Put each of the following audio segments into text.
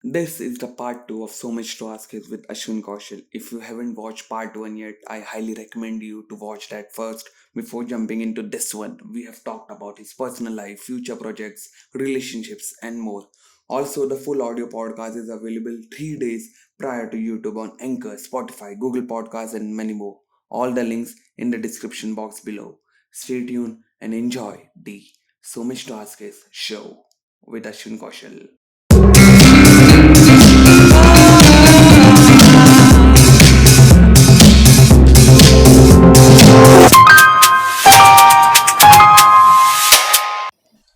This is the part 2 of So Much to Ask Is with Ashwin Kaushal. If you haven't watched part 1 yet, I highly recommend you to watch that first before jumping into this one. We have talked about his personal life, future projects, relationships, and more. Also, the full audio podcast is available 3 days prior to YouTube on Anchor, Spotify, Google Podcasts, and many more. All the links in the description box below. Stay tuned and enjoy the So Much to Ask Is show with Ashwin Kaushal.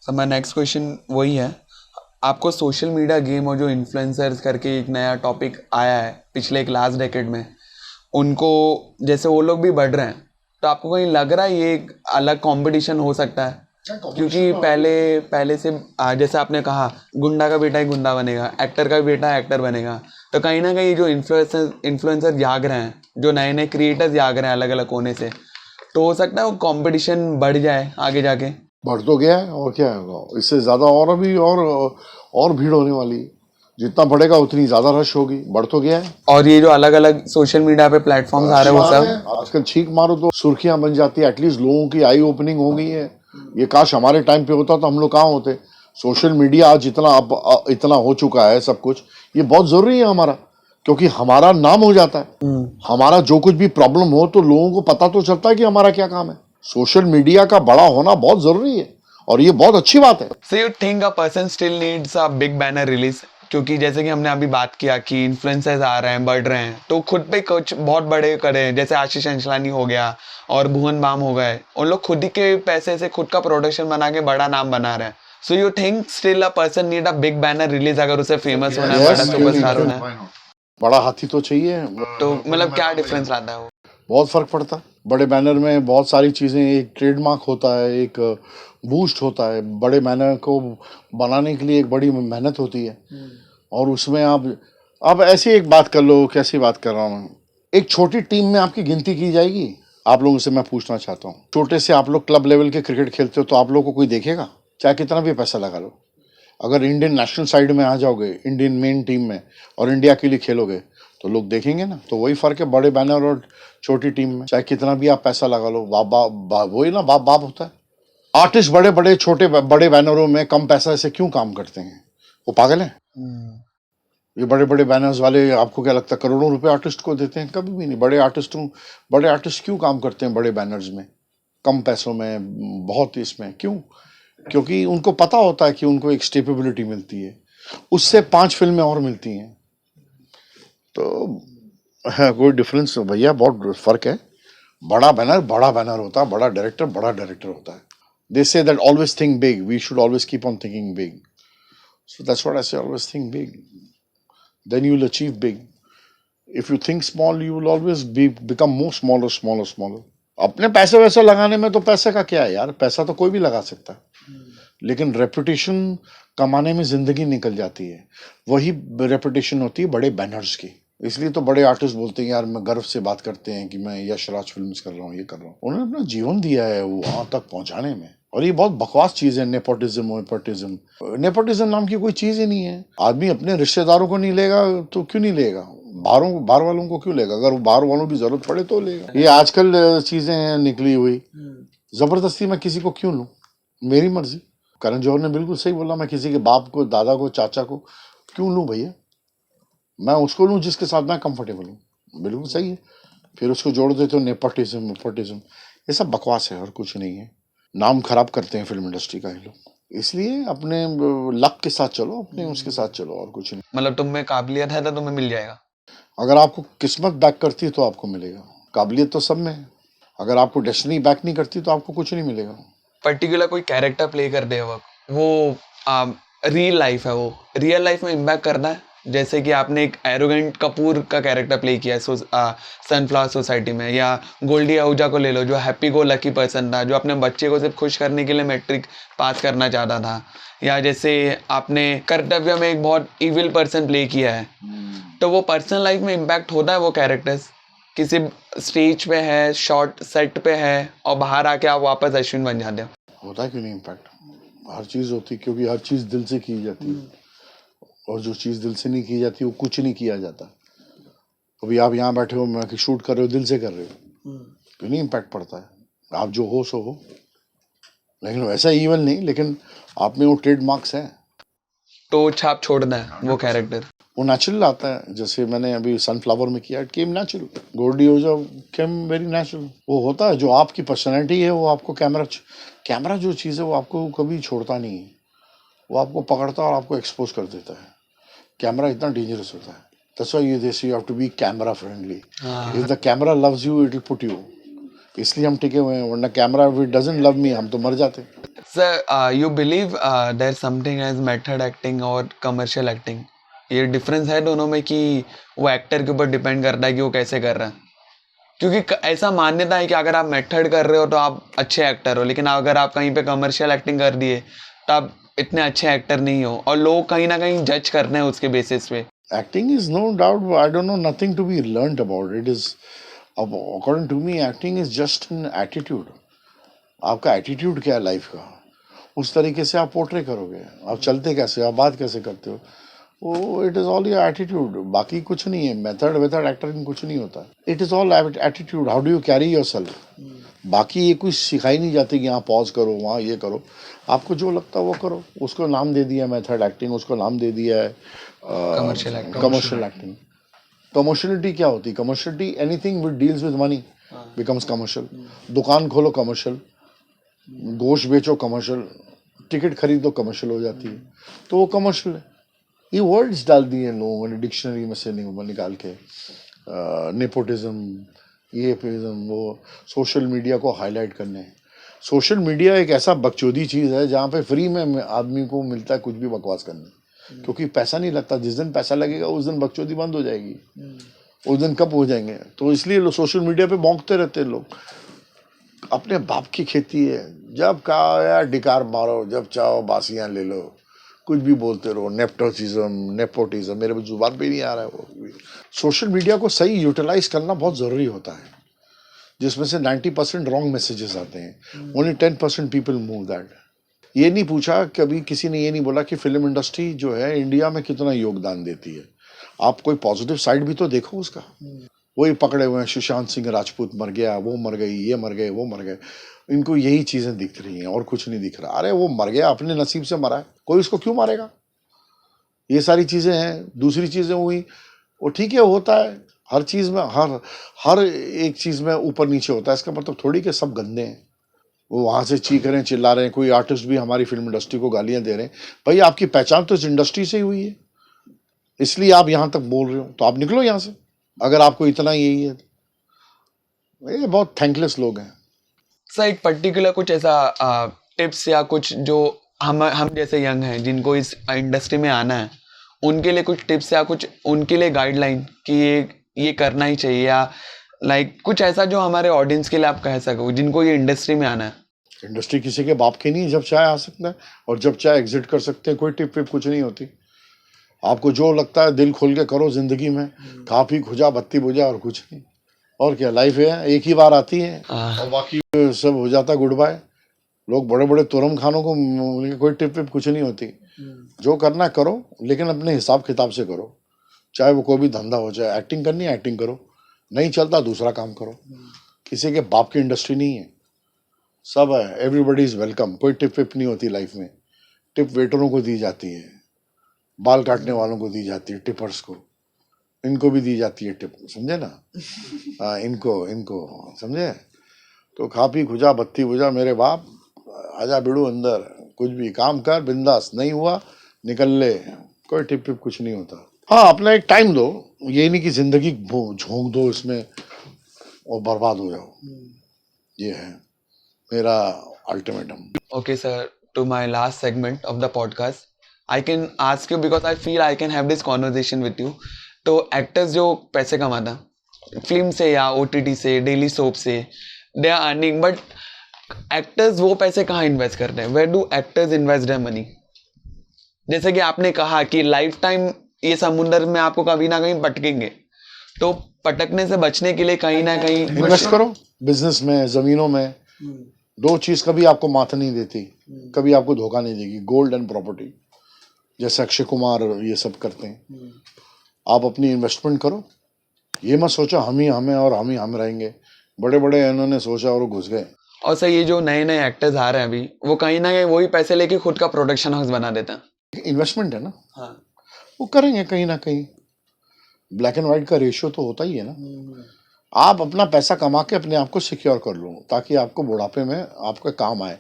Sir मैं next question वही है, आपको social media game और जो influencers करके एक नया topic आया है पिछले एक लास्ट डेकेड में, उनको जैसे वो लोग भी बढ़ रहे हैं, तो आपको कहीं लग रहा है ये एक अलग कंपटीशन हो सकता है? क्योंकि पहले से जैसे आपने कहा गुंडा का बेटा ही गुंडा बनेगा, एक्टर का बेटा एक्टर बनेगा, तो कहीं ना कहीं जो इन्फ्लुएंसर जाग रहे हैं, जो नए नए क्रिएटर्स जाग रहे हैं अलग अलग कोने से, तो हो सकता है वो कंपटीशन बढ़ जाए आगे जाके। बढ़ तो गया है और क्या होगा इससे ज्यादा, और अभी और भीड़ होने वाली है। जितना बढ़ेगा उतनी ज्यादा रश होगी। बढ़ तो गया है। और ये जो अलग अलग सोशल मीडिया पे प्लेटफॉर्म्स आ रहे हैं वो सब आजकल छींक मारो तो सुर्खियां बन जाती है। एटलीस्ट लोगों की आई ओपनिंग हो गई है। ये काश हमारे टाइम पे होता तो हम लोग कहाँ होते। सोशल मीडिया आज इतना हो चुका है सब कुछ, ये बहुत जरूरी है हमारा, क्योंकि हमारा नाम हो जाता है। हमारा जो कुछ भी प्रॉब्लम हो तो लोगों को पता तो चलता है कि हमारा क्या काम है। सोशल मीडिया का बड़ा होना बहुत जरूरी है और ये बहुत अच्छी बात है। So you think a person still needs a big banner release? क्योंकि जैसे कि हमने अभी बात किया कि इन्फ्लुएंसर्स आ रहे हैं, बढ़ रहे हैं, तो खुद पे कुछ बहुत बड़े करे, जैसे आशीष अंचलानी हो गया और भुवन बाम हो गए, उन लोग खुद ही के पैसे से खुद का प्रोडक्शन बना के बड़ा नाम बना रहे हैं। So you think still a person need a big banner release अगर उसे फेमस होना है, बड़ा सुपरस्टार होना है? बड़ा हाथी तो चाहिए। तो मतलब क्या डिफरेंस लाता है वो? बहुत फर्क पड़ता है। बड़े बैनर में बहुत सारी चीजें, एक ट्रेडमार्क होता है, एक बूस्ट होता है। बड़े बैनर को बनाने के लिए एक बड़ी मेहनत होती है और उसमें आप ऐसी एक बात कर लो, कैसी बात कर रहा हूँ। एक छोटी टीम में आपकी गिनती की जाएगी। आप लोगों से मैं पूछना चाहता हूँ, छोटे से आप लोग क्लब लेवल के क्रिकेट खेलते हो तो आप लोगों को कोई देखेगा? चाहे कितना भी पैसा लगा लो। अगर इंडियन नेशनल साइड में आ जाओगे, इंडियन मेन टीम में, और इंडिया के लिए खेलोगे तो लोग देखेंगे ना। तो वही फर्क है बड़े बैनर और छोटी टीम में। चाहे कितना भी आप पैसा लगा लो, वही ना बाप बाप होता है। आर्टिस्ट बड़े बड़े छोटे बड़े बैनरों में कम पैसा से क्यों काम करते हैं? वो पागल है? ये बड़े बड़े बैनर्स वाले, आपको क्या लगता है करोड़ों रुपए आर्टिस्ट को देते हैं? कभी भी नहीं। बड़े आर्टिस्ट क्यों काम करते हैं बड़े बैनर्स में, कम पैसों में, बहुत इसमें क्यों? क्योंकि उनको पता होता है कि उनको एक स्टेबिलिटी मिलती है, उससे 5 फिल्में और मिलती हैं। तो है कोई डिफरेंस भैया, बहुत फर्क है। बड़ा बैनर होता है, बड़ा डायरेक्टर होता है। They say that always think big, we should always keep on thinking big. So that's what I say, always think big, then you will achieve big. If you think small you will always become more smaller. अपने पैसे वैसे लगाने में तो पैसे का क्या है यार, पैसा तो कोई भी लगा सकता है, लेकिन रेपुटेशन कमाने में जिंदगी निकल जाती है। वही रेपुटेशन होती है बड़े बैनर्स की। इसलिए तो बड़े आर्टिस्ट बोलते हैं यार, मैं गर्व से बात करते हैं कि मैं यशराज फिल्म्स कर रहा हूँ, ये कर रहा हूँ। उन्होंने अपना जीवन दिया है वो वहां तक पहुंचाने में। और ये बहुत बकवास चीज है, नेपोटिज्म नाम की कोई चीज ही नहीं है। आदमी अपने रिश्तेदारों को नहीं लेगा तो क्यों नहीं लेगा? बाहर वालों को क्यों लेगा? अगर बाहर वालों की जरूरत पड़े तो लेगा। ये आजकल चीजें हैं निकली हुई। जबरदस्ती मैं किसी को क्यों लूं? मेरी मर्जी। करण जौहर ने बिल्कुल सही बोला, मैं किसी के बाप को, दादा को, चाचा को क्यों लूं भैया? मैं उसको लूं जिसके साथ मैं कंफर्टेबल हूँ। बिल्कुल सही है। फिर उसको जोड़ देते हो नेपोटिज्म, ये सब बकवास है और कुछ नहीं है। नाम खराब करते हैं फिल्म इंडस्ट्री का ये लोग। इसलिए अपने लक के साथ चलो, अपने उसके साथ चलो, और कुछ नहीं। मतलब तुम में काबिलियत है तो तुम्हें मिल जाएगा। अगर आपको किस्मत बैक करती है तो आपको मिलेगा। काबिलियत तो सब में है। अगर आपको डेस्टिनी बैक नहीं करती तो आपको कुछ नहीं मिलेगा। पर्टिकुलर कोई कैरेक्टर प्ले कर दे वो रियल लाइफ है, वो रियल लाइफ में इम्पैक्ट करना है। जैसे कि आपने एक एरोगेंट कपूर का कैरेक्टर प्ले किया है सनफ्लावर सोसाइटी में, या गोल्डी आहूजा को ले लो जो हैप्पी गो लकी पर्सन था, जो अपने बच्चे को सिर्फ खुश करने के लिए मैट्रिक पास करना चाहता था। या जैसे आपने कर्तव्य में एक बहुत इविल पर्सन प्ले किया है। तो वो पर्सनल लाइफ में इम्पैक्ट होता है वो कैरेक्टर्स। किसी स्टेज पे है, शॉर्ट सेट पे है, और बाहर आके आप वापस अश्विन बन जाते हो। होता है क्यों नहीं इम्पैक्ट? हर चीज होती है, क्योंकि हर चीज दिल से की जाती है। और जो चीज़ दिल से नहीं की जाती वो कुछ नहीं किया जाता। अभी आप यहाँ बैठे हो, मैं शूट कर रहे हो, दिल से कर रहे हो तो नहीं इम्पैक्ट पड़ता है। आप जो हो सो हो, लेकिन वैसा ईवल नहीं, लेकिन आप में वो ट्रेडमार्क्स हैं, तो छाप छोड़ना है वो कैरेक्टर। वो नेचुरल आता है। जैसे मैंने अभी सनफ्लावर में किया, इट केम नेचुरल। गोल्डी ओजा केम वेरी नेचुरल। वो होता है जो आपकी पर्सनैलिटी है, वो आपको कैमरा जो चीज़ है वो आपको कभी छोड़ता नहीं है, वो आपको पकड़ता है और आपको एक्सपोज कर देता है। कैमरा इतना डेंजरस होता है। That's why you have to be camera friendly. If the camera loves you, it will put you. इसलिए हम टिके हुए हैं, वरना camera if it doesn't love me, हम तो मर जाते। Sir you believe there something as method acting और कमर्शियल एक्टिंग? ये डिफरेंस है दोनों में कि वो एक्टर के ऊपर डिपेंड करता है कि वो कैसे कर रहा है? क्योंकि ऐसा मान्यता है कि अगर आप मेथड कर रहे हो तो आप अच्छे एक्टर हो, लेकिन अगर आप कहीं पे कमर्शियल एक्टिंग कर दिए तो आप इतने अच्छे एक्टर नहीं हो, और लोग कहीं ना कहीं जज करने हैं उसके बेसिस पे। Acting is no doubt, I don't know, nothing to be learnt about. It is, according to me, acting is just an attitude. आपका एटीट्यूड क्या है लाइफ का, उस तरीके से आप पोर्ट्रे करोगे। आप चलते कैसे हो, आप बात कैसे करते हो, वो it is all your attitude, बाकी कुछ नहीं है। मेथड एक्टिंग कुछ नहीं होता। It is all attitude, how do you carry your self. बाकी ये कुछ सिखाई नहीं जाती कि यहाँ पॉज करो, वहाँ ये करो। आपको जो लगता है वो करो। उसको नाम दे दिया मेथड एक्टिंग, उसको नाम दे दिया है कमर्शियल एक्टिंग। Commercial acting. कमर्शियलिटी क्या होती है? कमर्शियलिटी anything which deals with money becomes commercial. दुकान खोलो कमर्शियल, गोश्त बेचो कमर्शियल, टिकट खरीदो कमर्शियल हो जाती है, तो वो कमर्शियल है। ये वर्ड्स डाल दिए लोगों ने डिक्शनरी में से निकाल के, नेपोटिज्म, ये फिज्म, वो सोशल मीडिया को हाईलाइट करने। सोशल मीडिया एक ऐसा बकचोदी चीज़ है जहाँ पे फ्री में आदमी को मिलता है कुछ भी बकवास करने, क्योंकि पैसा नहीं लगता। जिस दिन पैसा लगेगा उस दिन बकचोदी बंद हो जाएगी। उस दिन कब हो जाएंगे? तो इसलिए लोग सोशल मीडिया पे भौंकते रहते हैं लोग। अपने बाप की खेती है, जब कहा यार डिकार मारो, जब चाहो बासियाँ ले लो, कुछ भी बोलते रहो। नेपोटिज्म मेरे जुबान पे नहीं आ रहा है वो। सोशल मीडिया को सही यूटिलाइज करना बहुत ज़रूरी होता है, जिसमें से 90% रॉन्ग मैसेजेस आते हैं। Only 10% people move that. ये नहीं पूछा, कभी किसी ने ये नहीं बोला कि फिल्म इंडस्ट्री जो है इंडिया में कितना योगदान देती है। आप कोई पॉजिटिव साइड भी तो देखो उसका। वही पकड़े हुए हैं, सुशांत सिंह राजपूत मर गया, वो मर गई, ये मर गए, वो मर गए। इनको यही चीज़ें दिख रही हैं और कुछ नहीं दिख रहा। अरे वो मर गया, अपने नसीब से मरा है, कोई उसको क्यों मारेगा? ये सारी चीज़ें हैं। दूसरी चीज़ें हुई, वो ठीक है, होता है हर चीज़ में, हर एक चीज़ में ऊपर नीचे होता है। इसका मतलब थोड़ी कि सब गंदे हैं। वो वहाँ से चीख रहे हैं, चिल्ला रहे हैं। कोई आर्टिस्ट भी हमारी फिल्म इंडस्ट्री को गालियाँ दे रहे हैं। भाई आपकी पहचान तो इस इंडस्ट्री से ही हुई है, इसलिए आप यहाँ तक बोल रहे हो, तो आप निकलो यहाँ से अगर आपको इतना यही है। ये बहुत थैंकलेस लोग हैं। सर एक पर्टिकुलर कुछ ऐसा टिप्स या कुछ जो हम जैसे यंग हैं जिनको इस इंडस्ट्री में आना है, उनके लिए कुछ टिप्स या कुछ उनके लिए गाइडलाइन कि ये करना ही चाहिए, या लाइक कुछ ऐसा जो हमारे ऑडियंस के लिए आप कह सको जिनको ये इंडस्ट्री में आना है? इंडस्ट्री किसी के बाप की नहीं, जब चाहे आ सकता है और जब चाहे एग्जिट कर सकते हैं। कोई टिप विप कुछ नहीं होती। आपको जो लगता है दिल खोल के करो जिंदगी में। खा पी खुजा बत्ती बुझा और कुछ नहीं। और क्या, लाइफ है एक ही बार आती है और बाकी सब हो जाता गुड बाय। लोग बड़े बड़े तुरम खानों को कोई टिप विप कुछ नहीं होती। जो करना है करो, लेकिन अपने हिसाब किताब से करो। चाहे वो कोई भी धंधा हो, चाहे एक्टिंग करनी है एक्टिंग करो, नहीं चलता दूसरा काम करो। किसी के बाप की इंडस्ट्री नहीं है, सब है। Everybody is welcome. कोई टिप विप नहीं होती लाइफ में। टिप वेटरों को दी जाती है, बाल काटने वालों को दी जाती है, टिपर्स को, इनको भी दी जाती है टिप, समझे ना? हाँ, इनको समझे? तो खा पी खुजा बत्ती बुझा मेरे बाप, आजा बिड़ू अंदर, कुछ भी काम कर बिंदास, नहीं हुआ निकल ले। कोई टिप टिप कुछ नहीं होता। हाँ, अपना एक टाइम दो, ये नहीं कि जिंदगी झोंक दो इसमें और बर्बाद हो जाओ। ये है मेरा ultimatum. Okay, sir, to my last segment of the podcast, I can ask you because I feel I can have this conversation with you. तो एक्टर्स जो पैसे कमाता फिल्म से या OTT से, डेली सोप से, they are earning, but actors वो पैसे कहाँ इन्वेस्ट करते हैं? Where do actors invest their money? जैसे कि आपने कहा कि लाइफ टाइम ये समुंदर में आपको कभी ना कहीं पटकेंगे, तो पटकने से बचने के लिए कहीं ना कहीं इन्वेस्ट करो। बिजनेस में, जमीनों में, दो चीज कभी आपको मात नहीं देती, कभी आपको धोखा नहीं देगी, गोल्ड एंड प्रॉपर्टी। जैसे अक्षय कुमार ये सब करते हैं। आप अपनी इन्वेस्टमेंट करो, ये मत सोचो हम ही हमें और हम ही हम रहेंगे। बड़े बड़े इन्होंने सोचा और वो घुस गए। और सर ये जो नए नए एक्टर्स आ रहे हैं अभी, वो कहीं ना कहीं वही पैसे लेके खुद का प्रोडक्शन हाउस बना देते हैं। इन्वेस्टमेंट है ना, हाँ। वो करेंगे कहीं ना कहीं। ब्लैक एंड व्हाइट का रेशियो तो होता ही है ना। आप अपना पैसा कमा के अपने आप को सिक्योर कर लो, ताकि आपको बुढ़ापे में आपका काम आए,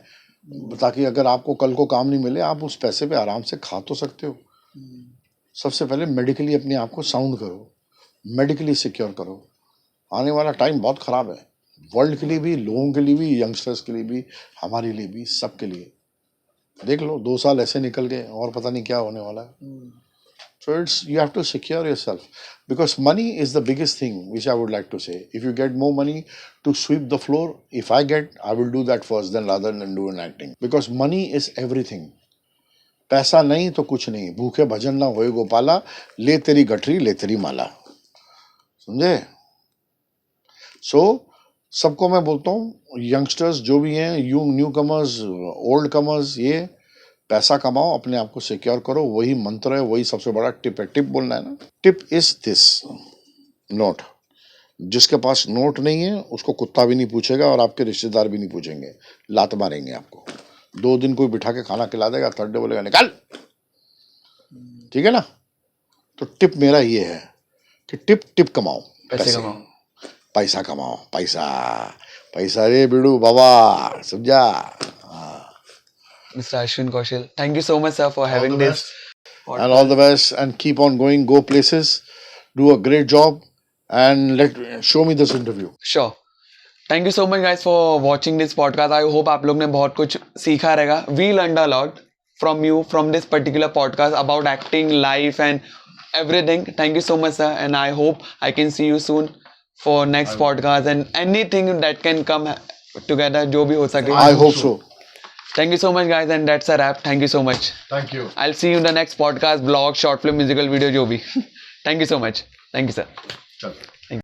ताकि अगर आपको कल को काम नहीं मिले आप उस पैसे पे आराम से खा तो सकते हो। सबसे पहले मेडिकली अपने आप को साउंड करो, मेडिकली सिक्योर करो। आने वाला टाइम बहुत ख़राब है, वर्ल्ड के लिए भी, लोगों के लिए भी, यंगस्टर्स के लिए भी, हमारे लिए भी, सबके लिए। देख लो 2 साल ऐसे निकल गए और पता नहीं क्या होने वाला है। So you have to secure yourself, because money is the biggest thing which I would like to say. If you get more money to sweep the floor, if I will do that first then rather than do an acting, because money is everything. पैसा नहीं तो कुछ नहीं, भूखे भजन ना होए गोपाला, ले तेरी गठरी ले तेरी माला, समझे? So सबको मैं बोलता हूँ, यंगस्टर्स जो भी हैं, न्यू कमर्स, ओल्ड कमर्स, ये पैसा कमाओ, अपने आप को सिक्योर करो, वही मंत्र है, वही सबसे बड़ा टिप है। टिप बोलना है ना, टिप इज दिस, नोट। जिसके पास नोट नहीं है उसको कुत्ता भी नहीं पूछेगा और आपके रिश्तेदार भी नहीं पूछेंगे, लात मारेंगे आपको। 2 दिन कोई बिठा के खाना खिला देगा, थर्ड डे बोलेगा निकाल। ठीक है ना? तो टिप मेरा ये है कि टिप कमाओ, पैसे कमाओ, पैसा कमाओ, पैसा पैसा रे बिड़ू बाबा, समझा? Mr. Ashwin Kaushal, thank you so much, sir, for having this. And all the best, and keep on going, go places, do a great job, and show me this interview. Sure. Thank you so much, guys, for watching this podcast. I hope आप लोग ने बहुत कुछ सीखा रहेगा. We learned a lot from you, from this particular podcast about acting, life, and everything. Thank you so much, sir, and I hope I can see you soon for next podcast and anything that can come together, जो भी हो सके. I hope so. Thank you so much, guys, and that's a wrap. Thank you so much. Thank you. I'll see you in the next podcast, vlog, short film, musical video, जो भी. Thank you so much. Thank you, sir. चल।